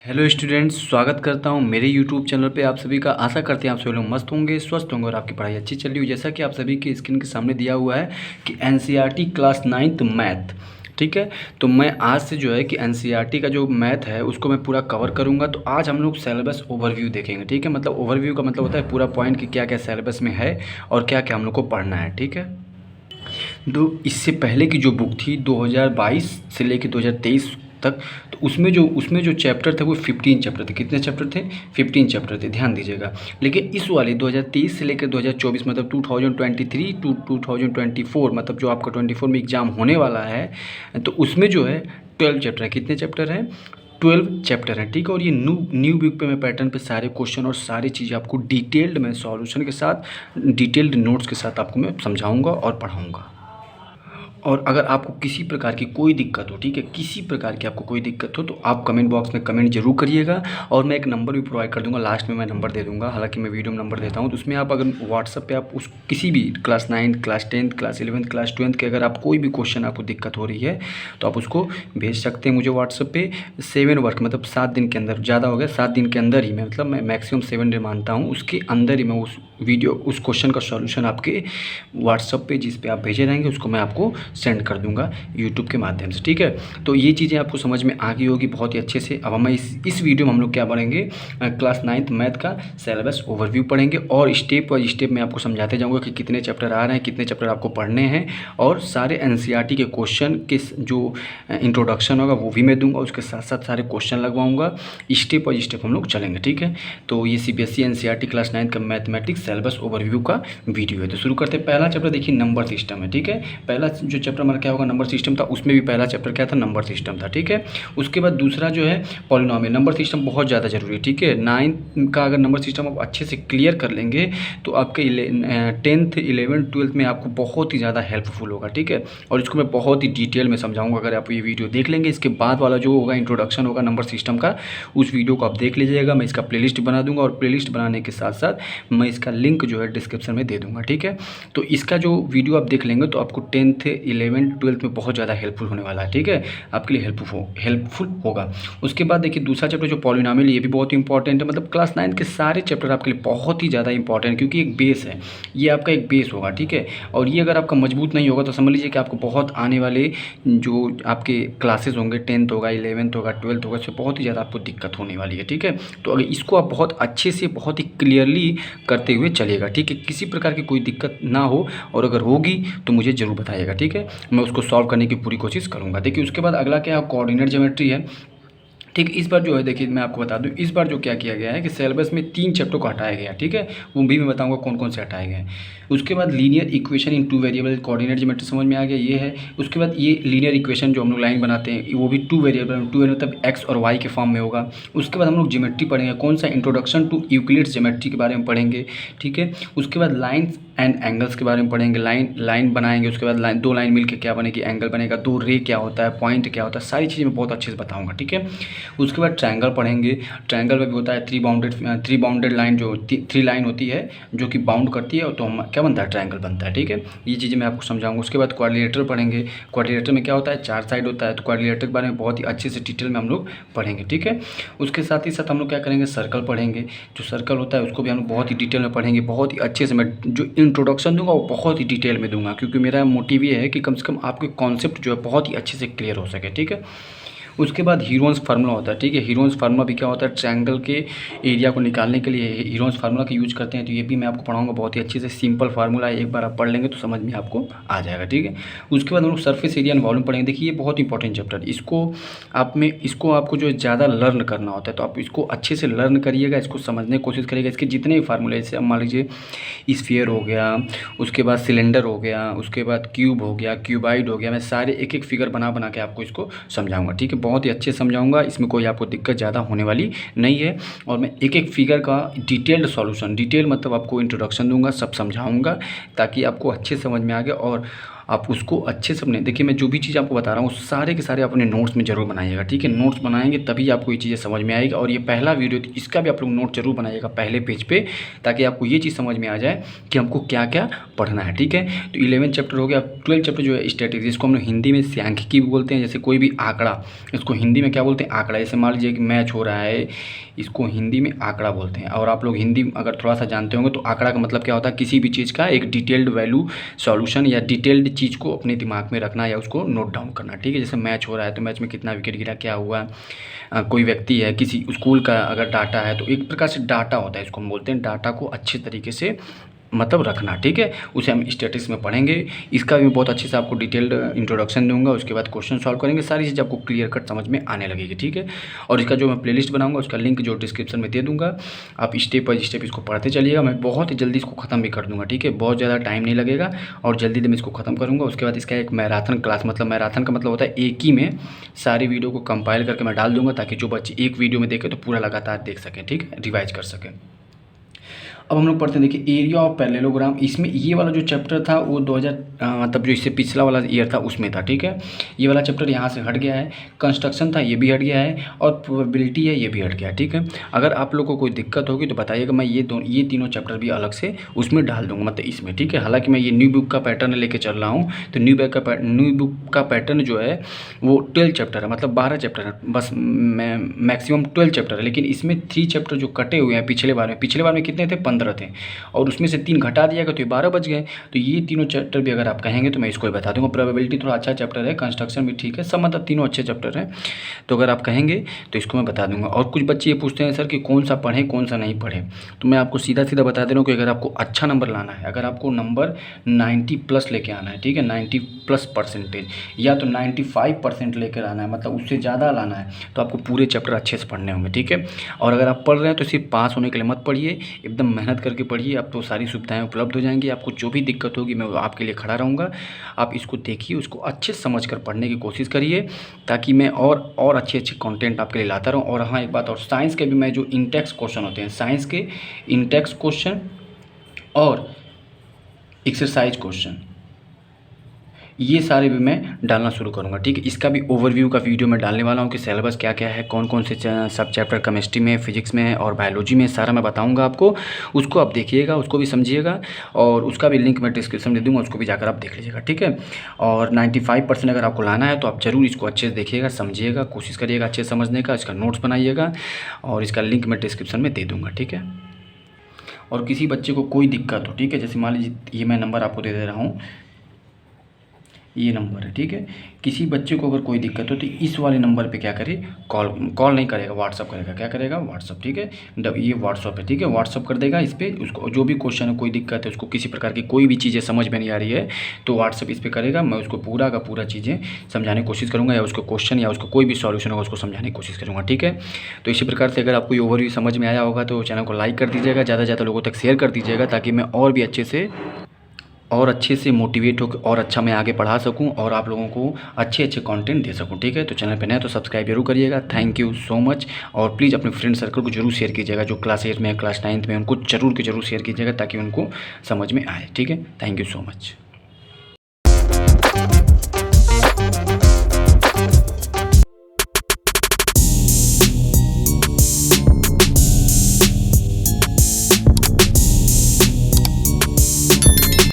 Hello students, स्वागत करता हूं मेरे यूट्यूब चैनल पे। आप सभी का आशा करते हैं आप सभी लोग मस्त होंगे, स्वस्थ होंगे और आपकी पढ़ाई अच्छी चल रही हो। जैसा कि आप सभी के स्क्रीन के सामने दिया हुआ है कि एनसीईआरटी क्लास 9th मैथ, ठीक है। तो मैं आज से जो है कि एनसीईआरटी का जो मैथ है उसको मैं पूरा कवर करूंगा। तो आज हम लोग सिलेबस ओवरव्यू देखेंगे, ठीक है। मतलब ओवरव्यू का मतलब होता है पूरा पॉइंट कि क्या क्या सिलेबस में है और क्या क्या हम लोग को पढ़ना है, ठीक है। तो इससे पहले की जो बुक थी 2022 से लेकर 2023 तक, तो उसमें जो चैप्टर थे वो 15 चैप्टर थे। कितने चैप्टर थे? 15 चैप्टर थे, ध्यान दीजिएगा। लेकिन इस वाले 2023 से लेकर 2024 मतलब 2023 टू 2024 मतलब जो आपका 24 में एग्ज़ाम होने वाला है, तो उसमें जो है 12 चैप्टर है। कितने चैप्टर हैं? 12 चैप्टर हैं, ठीक है। और ये न्यू बुक पे मैं पैटर्न पे सारे क्वेश्चन और सारी चीज़ें आपको डिटेल्ड में सॉल्यूशन के साथ, डिटेल्ड नोट्स के साथ आपको मैं समझाऊंगा और पढ़ाऊंगा। और अगर आपको किसी प्रकार की कोई दिक्कत हो, ठीक है, किसी प्रकार की आपको कोई दिक्कत हो तो आप कमेंट बॉक्स में कमेंट जरूर करिएगा। और मैं एक नंबर भी प्रोवाइड कर दूंगा, लास्ट में मैं नंबर दे दूंगा। हालांकि मैं वीडियो में नंबर देता हूं, तो उसमें आप अगर व्हाट्सअप पे आप उस किसी भी क्लास 9, क्लास 10, क्लास 11, क्लास 12 के अगर आप कोई भी क्वेश्चन आपको दिक्कत हो रही है तो आप उसको भेज सकते हैं मुझे व्हाट्सअप पे। 7 वर्क मतलब 7 दिन के अंदर, ज़्यादा हो गया 7 दिन के अंदर ही, मैं मतलब मैं मैक्सिमम 7 डे मानता हूँ, उसके अंदर ही मैं उस क्वेश्चन का सॉल्यूशन आपके व्हाट्सअप पे जिस पे आप भेजे रहेंगे उसको मैं आपको सेंड कर दूंगा यूट्यूब के माध्यम से, ठीक है। तो ये चीज़ें आपको समझ में आ गई होगी बहुत ही अच्छे से। अब हम इस वीडियो में हम लोग क्या पढ़ेंगे? क्लास 9th मैथ का सिलेबस ओवरव्यू पढ़ेंगे और स्टेप बाय स्टेप मैं आपको समझाते जाऊँगा कि कितने चैप्टर आ रहे हैं, कितने चैप्टर आपको पढ़ने हैं, और सारे एनसीईआरटी के क्वेश्चन के जो इंट्रोडक्शन होगा वो भी मैं दूंगा, उसके साथ साथ सारे क्वेश्चन लगवाऊंगा। स्टेप बाय स्टेप हम लोग चलेंगे, ठीक है। तो ये सीबीएसई एनसीईआरटी क्लास 9 का मैथमेटिक्स सिलेबस ओवरव्यू का वीडियो है। तो शुरू करते हैं। पहला चैप्टर देखिए नंबर सिस्टम है, ठीक है। पहला जो चैप्टर हमारा क्या होगा, नंबर सिस्टम था। उसमें भी पहला चैप्टर क्या था? नंबर सिस्टम था, ठीक है। उसके बाद दूसरा जो है पॉलिनोमियल। नंबर सिस्टम बहुत ज़्यादा जरूरी है, ठीक है। 9th का अगर नंबर सिस्टम आप अच्छे से क्लियर कर लेंगे तो आपके 10th 11th 12th में आपको बहुत ही ज़्यादा हेल्पफुल होगा, ठीक है। और इसको मैं बहुत ही डिटेल में समझाऊंगा। अगर आप ये वीडियो देख लेंगे, इसके बाद वाला जो होगा इंट्रोडक्शन होगा नंबर सिस्टम का, उस वीडियो को आप देख लीजिएगा। मैं इसका प्लेलिस्ट बना दूंगा और प्लेलिस्ट बनाने के साथ साथ मैं इसका लिंक जो है डिस्क्रिप्शन में दे दूंगा, ठीक है। तो इसका जो वीडियो आप देख लेंगे तो आपको 10th 11th 12th में बहुत ज़्यादा हेल्पफुल होने वाला है, ठीक है। आपके लिए हेल्पफुल होगा। उसके बाद देखिए दूसरा चैप्टर जो पॉलिनोमियल, ये भी बहुत इंपॉर्टेंट है। मतलब क्लास 9 के सारे चैप्टर आपके लिए बहुत ही ज़्यादा इंपॉर्टेंट है, क्योंकि एक बेस है, ये आपका एक बेस होगा, ठीक है। और ये अगर आपका मजबूत नहीं होगा तो समझ लीजिए कि आपको बहुत आने वाले जो आपके क्लासेस होंगे, 10th होगा, 11th होगा, 12th होगा, इससे बहुत ही ज़्यादा आपको दिक्कत होने वाली है, ठीक है। तो अगर इसको आप बहुत अच्छे से बहुत ही क्लियरली करते हुए चलिएगा, ठीक है। किसी प्रकार की कोई दिक्कत ना हो, और अगर होगी तो मुझे ज़रूर बताइएगा, ठीक है। मैं उसको सॉल्व करने की पूरी कोशिश करूँगा। देखिए उसके बाद अगला क्या है, कोऑर्डिनेट ज्योमेट्री है, ठीक है। इस बार जो है देखिए मैं आपको बता दूं, इस बार जो क्या किया गया है कि सिलेबस में 3 चैप्टर को हटाया गया, ठीक है। वो भी मैं बताऊंगा कौन कौन से हटाए गए हैं। उसके बाद linear equation in 2 variable, coordinate geometry समझ में आ गया, ये है। उसके बाद ये लीनियर इक्वेशन जो हम लोग लाइन बनाते हैं वो भी 2 वेरिएबल मतलब एक्स और वाई के फॉर्म में होगा। उसके बाद हम लोग ज्योमेट्री पढ़ेंगे, कौन सा? इंट्रोडक्शन टू यूक्लिड्स ज्योमेट्री के बारे में पढ़ेंगे, ठीक है। उसके बाद लाइन्स एंड एंगल्स के बारे में पढ़ेंगे, लाइन बनाएंगे। उसके बाद दो लाइन मिलकर क्या बनेगी? एंगल बनेगा। 2 रे क्या होता है, पॉइंट क्या होता है, सारी चीज़ें मैं बहुत अच्छे से बताऊँगा, ठीक है। उसके बाद ट्रायंगल पढ़ेंगे। ट्रायंगल में भी होता है 3 बाउंडेड लाइन, जो 3 लाइन होती है जो कि बाउंड करती है, तो हम क्या बनता है? ट्रायंगल बनता है, ठीक है। ये चीज़ें मैं आपको समझाऊंगा। उसके बाद क्वाड्रिलेटरल पढ़ेंगे। क्वाड्रिलेटरल में क्या होता है? 4 साइड होता है, तो क्वाड्रिलेटरल के बारे में बहुत ही अच्छे से डिटेल में हम लोग पढ़ेंगे, ठीक है। उसके साथ ही साथ हम लोग क्या करेंगे? सर्कल पढ़ेंगे। जो सर्कल होता है उसको भी हम लोग बहुत ही डिटेल में पढ़ेंगे, बहुत ही अच्छे से। मैं जो इंट्रोडक्शन दूंगा वो बहुत ही डिटेल में दूंगा, क्योंकि मेरा मोटिव ये है कि कम से कम आपके कॉन्सेप्ट जो है बहुत ही अच्छे से क्लियर हो सके, ठीक है। उसके बाद हीरोन्स फार्मूला होता है, ठीक है। हीरोन्स फार्मूला भी क्या होता है? ट्रायंगल के एरिया को निकालने के लिए हीरोन्स फार्मूला का यूज करते हैं, तो ये भी मैं आपको पढ़ाऊंगा बहुत ही अच्छे से। सिंपल फार्मूला है, एक बार आप पढ़ लेंगे तो समझ में आपको आ जाएगा, ठीक है। उसके बाद हम लोग सरफेस एरिया एंड वॉल्यूम पढ़ेंगे। देखिए ये बहुत इंपॉर्टेंट चैप्टर, इसको आपको जो है ज़्यादा लर्न करना होता है, तो आप इसको अच्छे से लर्न करिएगा, इसको समझने की कोशिश करिएगा। इसके जितने भी फार्मूले, जैसे अब मान लीजिए स्फीयर हो गया, उसके बाद सिलेंडर हो गया, उसके बाद क्यूब हो गया, क्यूबाइड हो गया, मैं सारे एक एक फिगर बना बना के आपको इसको समझाऊंगा, ठीक है। बहुत ही अच्छे समझाऊंगा, इसमें कोई आपको दिक्कत ज़्यादा होने वाली नहीं है। और मैं एक एक फिगर का डिटेल्ड सॉल्यूशन, डिटेल मतलब आपको इंट्रोडक्शन दूंगा, सब समझाऊंगा, ताकि आपको अच्छे समझ में आ गया और आप उसको अच्छे से अपने देखिए, मैं जो भी चीज़ आपको बता रहा हूँ सारे के सारे अपने नोट्स में ज़रूर बनाइएगा, ठीक है। नोट्स बनाएंगे तभी आपको ये चीज़ें समझ में आएगी। और ये पहला वीडियो तो इसका भी आप लोग नोट जरूर बनाइएगा पहले पेज पे, ताकि आपको ये चीज़ समझ में आ जाए कि हमको क्या क्या पढ़ना है, ठीक है। तो 11 चैप्टर हो गया। 12 चैप्टर जो है स्टैटिस्टिक्स, जिसको हम लोग हिंदी में सांख्यिकी भी बोलते हैं। जैसे कोई भी आंकड़ा, इसको हिंदी में क्या बोलते हैं, आंकड़ा। जैसे मान लीजिए कि मैच हो रहा है, इसको हिंदी में आंकड़ा बोलते हैं। और आप लोग हिंदी अगर थोड़ा सा जानते होंगे तो आंकड़ा का मतलब क्या होता है, किसी भी चीज़ का एक डिटेल्ड वैल्यू सॉल्यूशन या डिटेल्ड चीज़ को अपने दिमाग में रखना या उसको नोट डाउन करना, ठीक है। जैसे मैच हो रहा है तो मैच में कितना विकेट गिरा, क्या हुआ, कोई व्यक्ति है, किसी स्कूल का अगर डाटा है तो एक प्रकार से डाटा होता है, इसको हम बोलते हैं। डाटा को अच्छे तरीके से मतलब रखना, ठीक है, उसे हम स्टैटिस्टिक्स में पढ़ेंगे। इसका भी बहुत अच्छे से आपको डिटेल्ड इंट्रोडक्शन दूंगा। उसके बाद क्वेश्चन सॉल्व करेंगे, सारी चीज़ आपको क्लियर कट समझ में आने लगेगी, ठीक है। और इसका जो मैं प्लेलिस्ट बनाऊंगा उसका लिंक जो डिस्क्रिप्शन में दे दूंगा, आप स्टेप बाय स्टेप इसको पढ़ते चलिएगा। मैं बहुत ही जल्दी इसको खत्म भी कर दूंगा, ठीक है, बहुत ज़्यादा टाइम नहीं लगेगा और जल्दी मैं इसको खत्म करूँगा। उसके बाद इसका एक मैराथन क्लास, मतलब मैराथन का मतलब होता है एक ही में सारी वीडियो को कंपाइल करके मैं डाल दूंगा, ताकि जो बच्चे एक वीडियो में देखें तो पूरा लगातार देख सकें, ठीक है, रिवाइज कर सकें। अब हम लोग पढ़ते हैं, देखिए एरिया ऑफ पैरेललोग्राम। इसमें ये वाला जो चैप्टर था वो 2000 मतलब जो इससे पिछला वाला ईयर था उसमें था, ठीक है। ये वाला चैप्टर यहाँ से हट गया है। कंस्ट्रक्शन था ये भी हट गया है, और प्रोबेबिलिटी है ये भी हट गया है, ठीक है। अगर आप लोग को कोई दिक्कत होगी तो बताइएगा, मैं ये तीनों चैप्टर भी अलग से उसमें डाल दूंगा, मतलब इसमें, ठीक है। हालांकि मैं ये न्यू बुक का पैटर्न लेके चल रहा हूँ, तो न्यू बुक का पैटर्न जो है वो 12 चैप्टर है, मतलब 12 चैप्टर है बस, मैक्सिमम 12 चैप्टर है। लेकिन इसमें 3 चैप्टर जो कटे हुए हैं पिछले बार में कितने थे, 15 थे, और उसमें से 3 घटा दिया गया तो ये 12 बच गए। तो ये तीनों चैप्टर भी अगर आप कहेंगे तो मैं इसको ही बता दूंगा। प्रोबेबिलिटी थोड़ा अच्छा चैप्टर है, कंस्ट्रक्शन भी ठीक है, सब मतलब तीनों अच्छे चैप्टर हैं। तो अगर आप कहेंगे तो इसको मैं बता दूंगा। और कुछ बच्चे ये पूछते हैं सर कि कौन सा पढ़ें कौन सा नहीं पढ़ें, तो मैं आपको सीधा सीधा बता दे रहा हूँ कि अगर आपको अच्छा नंबर लाना है, अगर आपको नंबर 90+ लेके आना है, ठीक है, 90+% या तो 95% लेकर आना है, मतलब उससे ज़्यादा लाना है, तो आपको पूरे चैप्टर अच्छे से पढ़ने होंगे, ठीक है। और अगर आप पढ़ रहे हैं तो सिर्फ पास होने के लिए मत पढ़िए, एकदम मेहनत करके पढ़िए, अब तो सारी सुविधाएं उपलब्ध हो जाएंगी। आपको जो भी दिक्कत होगी मैं आपके लिए खड़ा रहूँगा। आप इसको देखिए, उसको अच्छे से समझ कर पढ़ने की कोशिश करिए, ताकि मैं और अच्छे अच्छे कंटेंट आपके लिए लाता रहूँ। और हाँ, एक बात और, साइंस के भी मैं जो इंटेक्स क्वेश्चन होते हैं, साइंस के इंटेक्स क्वेश्चन और एक्सरसाइज क्वेश्चन, ये सारे भी मैं डालना शुरू करूँगा, ठीक है। इसका भी ओवरव्यू का वीडियो मैं डालने वाला हूँ कि सिलेबस क्या क्या है, कौन कौन से सब चैप्टर केमिस्ट्री में, फिजिक्स में और बायोलॉजी में, सारा मैं बताऊँगा आपको। उसको आप देखिएगा, उसको भी समझिएगा, और उसका भी लिंक मैं डिस्क्रिप्शन में दे दूँगा, उसको भी जाकर आप देख लीजिएगा, ठीक है। और 95% अगर आपको लाना है तो आप ज़रूर इसको अच्छे से देखिएगा, समझिएगा, कोशिश करिएगा अच्छे से समझने का। इसका नोट्स बनाइएगा और इसका लिंक मैं डिस्क्रिप्शन में दे दूँगा, ठीक है। और किसी बच्चे को कोई दिक्कत हो, ठीक है, जैसे मान लीजिए ये मैं नंबर आपको दे दे रहा हूँ, ये नंबर है, ठीक है। किसी बच्चे को अगर कोई दिक्कत हो तो इस वाले नंबर पे क्या करे, कॉल नहीं करेगा, व्हाट्सअप करेगा। क्या करेगा, व्हाट्सअप, ठीक है। ये व्हाट्सअप है, ठीक है, व्हाट्सअप कर देगा इस पर। उसको जो भी क्वेश्चन है, कोई दिक्कत है, उसको किसी प्रकार की कोई भी चीज़ें समझ में नहीं आ रही है तो व्हाट्सअप इस पर करेगा। मैं उसको पूरा का पूरा चीज़ें समझाने की कोशिश करूँगा, या उसको क्वेश्चन या उसको कोई भी सॉल्यूशन होगा उसको समझाने की कोशिश करूँगा, ठीक है। तो इसी प्रकार से अगर आपको ये ओवरव्यू समझ में आया होगा तो चैनल को लाइक कर दीजिएगा, ज़्यादा से ज़्यादा लोगों तक शेयर कर दीजिएगा, ताकि मैं और अच्छे से मोटिवेट होकर और अच्छा मैं आगे पढ़ा सकूं और आप लोगों को अच्छे अच्छे कंटेंट दे सकूं, ठीक है। तो चैनल पे नए तो सब्सक्राइब जरूर करिएगा। Thank you so much. और प्लीज़ अपने फ्रेंड सर्कल को जरूर शेयर कीजिएगा, जो क्लास 8 में, क्लास 9 में, उनको जरूर शेयर कीजिएगा, ताकि उनको समझ में आए, ठीक है। Thank you so much.